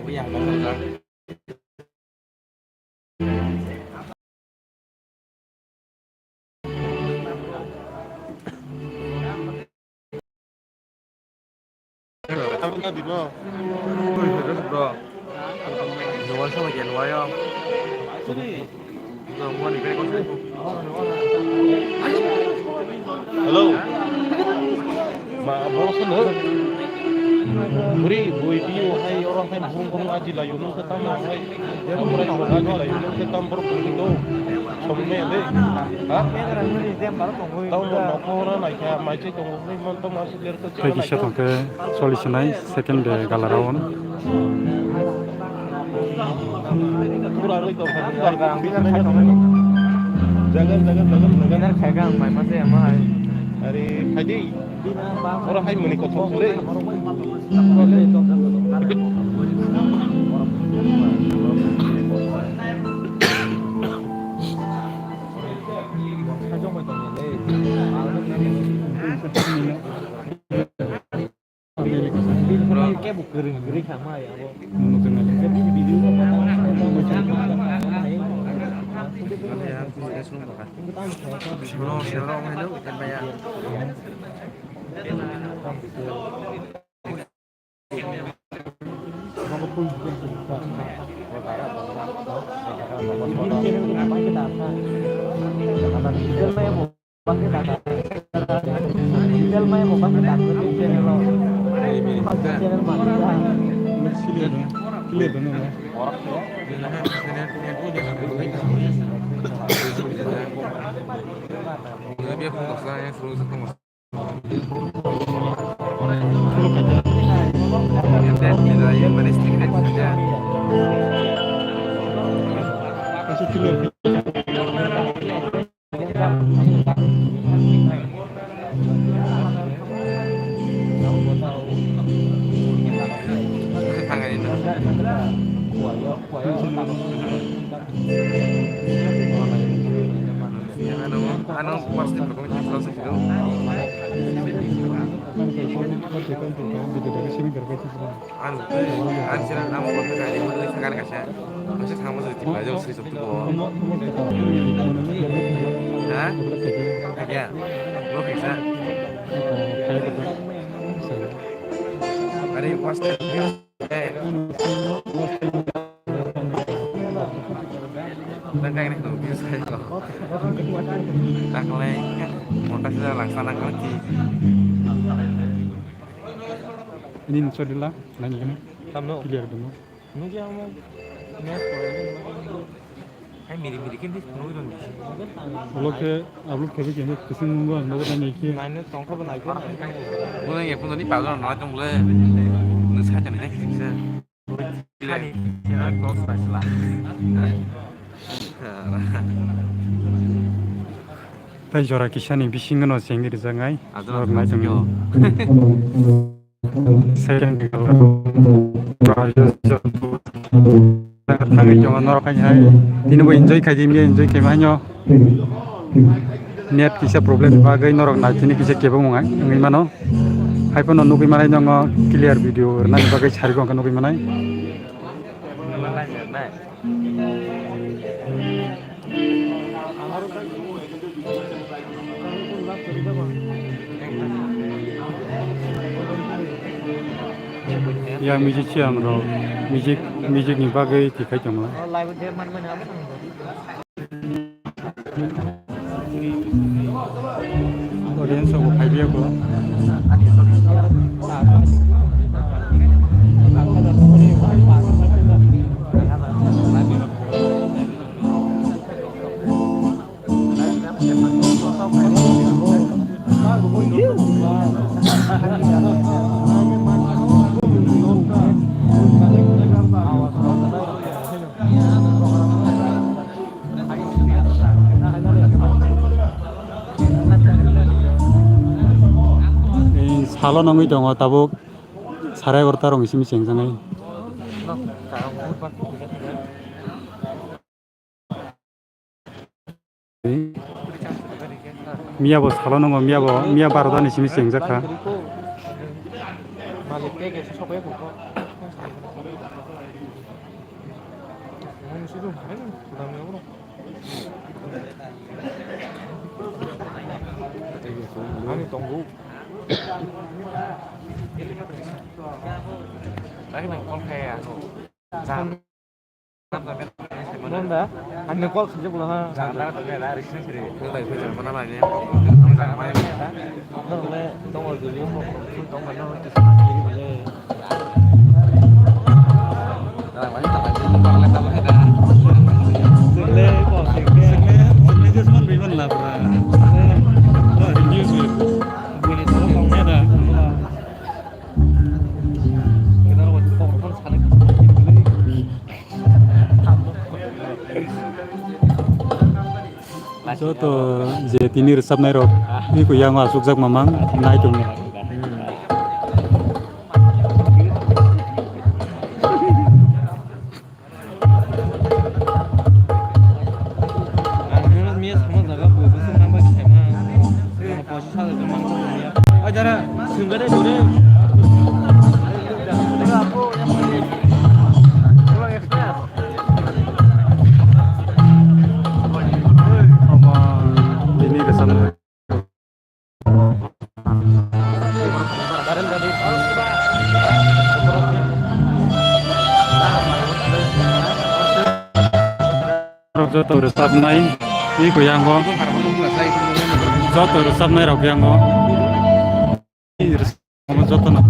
bây giờ nó ra. Kamu nggak di bawah. Terus bro, nuan sama jen wayo. Nuan ini kan halo, ma bawa sana. Beri boy piu hai orang kan burung aji lah yunus ketemu hai. Dia mulai aji lah yunus ketemu berpuluh itu. Somne deh, ah? Tahu mau orang naik ya macam itu mungkin mantu masuk lihat tu. Lagi saya tangke solusi naik second day galarawan. Kurang itu kan jangan khayakan main masih yang mahal. Hari haji orang hai menikah sore. Cái bục gừng sama ya, anu pasti berkomunikasi langsung gitu. Anu sih kamu pakai kayak ini sekarang kasih. Masih sama seperti belajar sih sebetulnya kok. Hah? Ya, lo bisa. Ada pasti. Dan kayak ini tuh bisa kok. Tak lek, montas sudah laksanakan lagi. Ini nusodila, nanya kan? Kamu Clear dulu. mungkin kamu kayak mirip-miripin sih, nunggu dong. Upload ke begini, kesin gua nggak ada nih. Mainnya tongkol naik kan? Mulai ya, pun tadi baru nolak kan mulai. Nus kaca nih bisa. Kan ya close friends lah. Tadi jora kisah nih bising nggak sih ngiri zangai. Ada macam yo. Second kalau tangi jangan norakan hai. Ini mau enjoy kaji dia enjoy kemana? Niat kisah problem bagai norok nanti ini kisah kebang mungai. Ngai mana? Hai pun nunggu mana yang clear video. Nanti bagai cari kau kan nunggu mana? Ya music yang ro, music ni bagai tikai cuma. Live dia mana apa kan? Audience aku idea ko. Halo nongui dong, tabuk sarai bertarung isi misi yang sangai. Mia bos, halo nonggo Mia baru dah isi misi yang jaka. situ main bulannya bro. Ani tunggu. Đấy là con khe à? Giảm. Ngon đã. Anh nó có giúp là ha. Giảm ra từ ngày đã đi xin thì cái này bây giờ con này nhé. Không giảm mai. Nó là tông ở dưới một tông mà nó chỉ như vậy. Rồi mấy tập này thì con lên tâm hết đã. Lê có thể nghe. Sebenarnya cuma ribuan lah, bro. Oh, ini sih. Boleh tahu kamu ada. Kita buat pokok saling. Cho to je tinir sab nai rok. Ni ko yang wa suk jak mamang nai tung. Sungguh deh. Ini ke sana. Joto resap nai, ini ko yang ko. Joto resap nai rok yang ko. Ini resap joto na.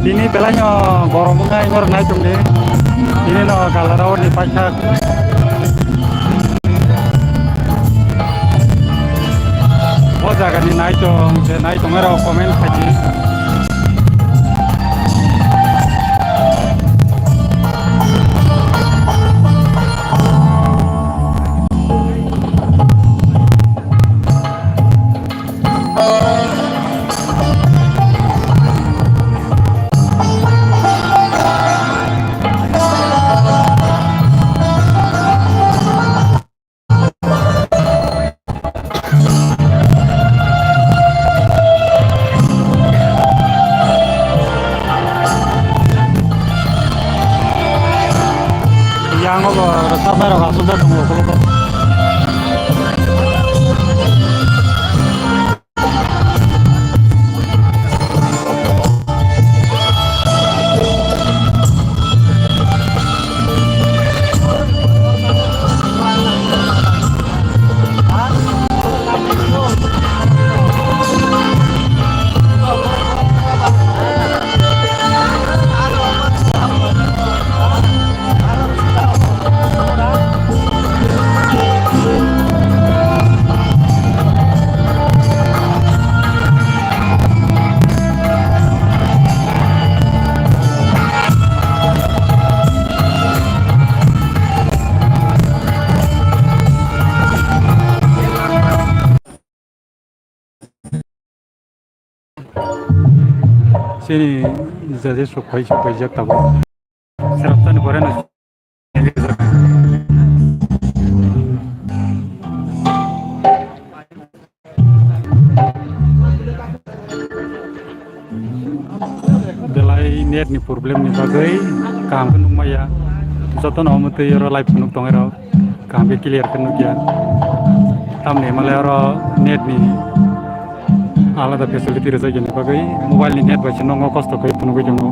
Ini belanya borong bunga ingor naik tung deh. Ini no kalau rawon di pasak. Oh jangan di naik tung rawon komen saja. Yang apa resap merah langsung datang kalau sini jadi supaya jak tahu. Seraptan koran. Delai net ni problem ni bagai kam penung maya. Joto no mute yoro live penung tongero. Kam be clear penung ya. Tam ne malero net ni alada facility rasa gini bagai mobile ni net baca nongo kosto kai penung jongo.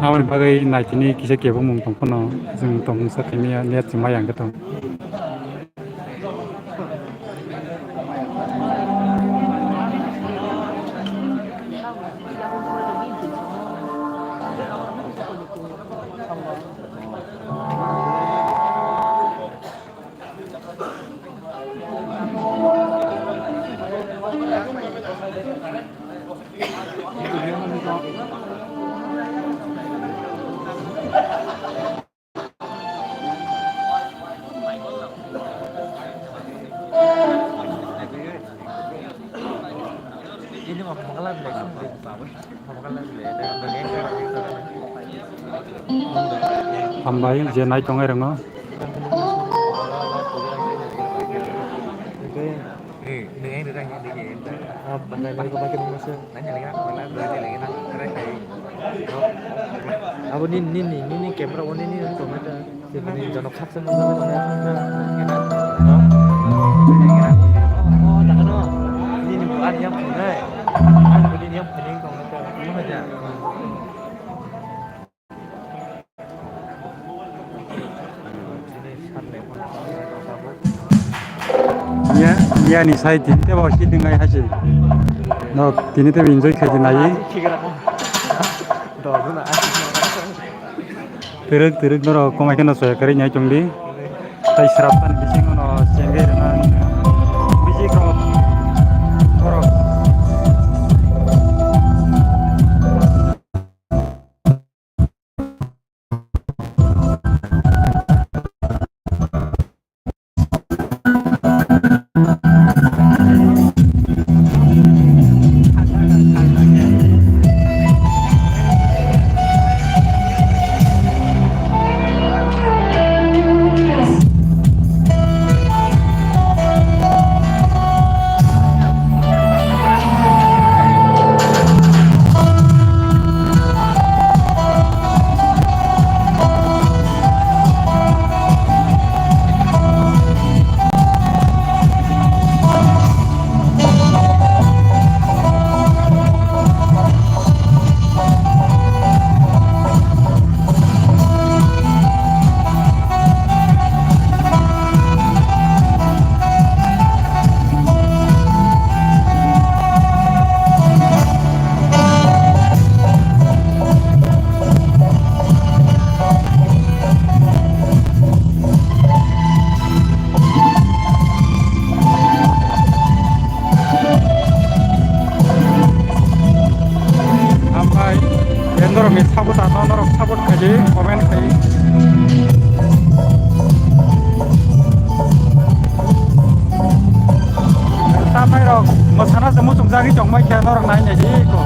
Awan bagai naik ni kisah kebun mung tong kono jeng tong satenia net cuma yang ketong. Hambai je nai tongai rango. Đừng được anh đi về Bạn này có bao nhiêu masuk? nanya lagi apa lah berarti lagi nak keren kayak Apa ni kamera ini sama ada. Jadi jangan kapsen sama enak. Oh, tak kena. Ini bukan yang benar. Ini yang pening kau macam mana aja. Nia ni sai tin te ba shi dingai ha ji. No tin te enjoy khaji nai. Teruk noro komai kana soya kari nyai chungdi. Tai serapan bising ono cengge dengan biji kro. Oro. Endormi sabut atau norok sabut kaji komen kaji. Sampai rok masana semu sumjagi jongmai kia norok naiknya ji ko.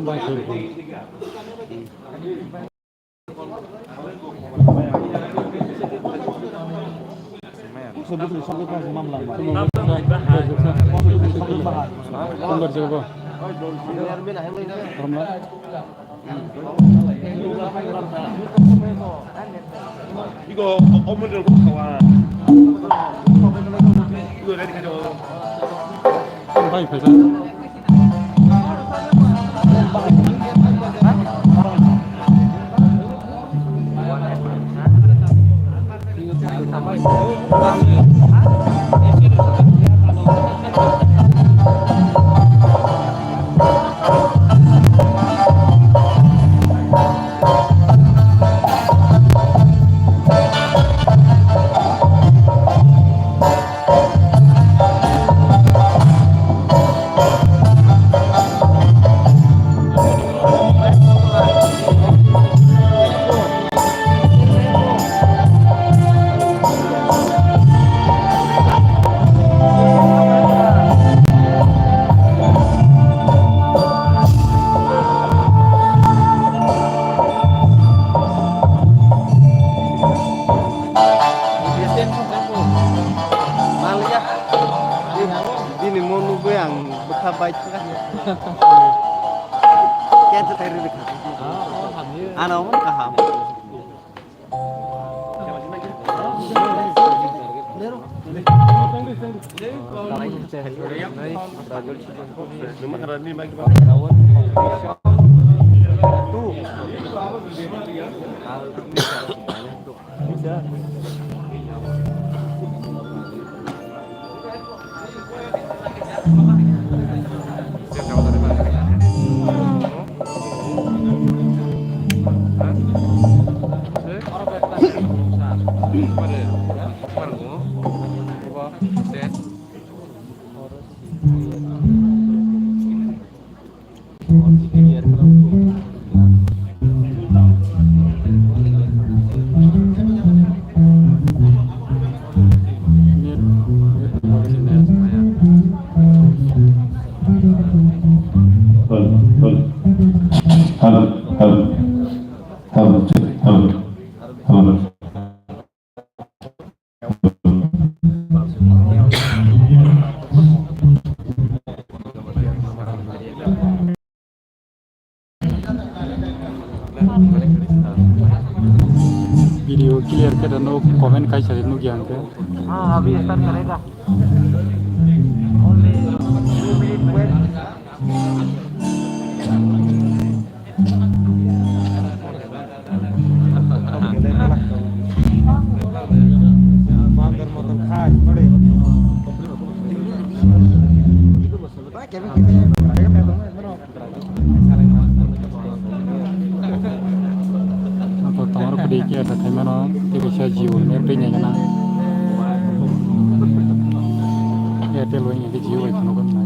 baik dulu. Sebetulnya sampai kelas 6 lah, Pak. Sumber jago. 이거 어머니를 꼭 사와. 이거 레디 가져. Baik saja. Ini mau nunggu yang berkabar itu kan? Kian terakhir di kan? Anak pun kaham. Video clear ke dan komen kai cari nu gian ke. Habis start kरेगा. Only 2 minutes wait. Atau tamar pedi ke ada kamera di bisa jiwa ni pedi nya na. Ya telo ini di jiwa itu kan na.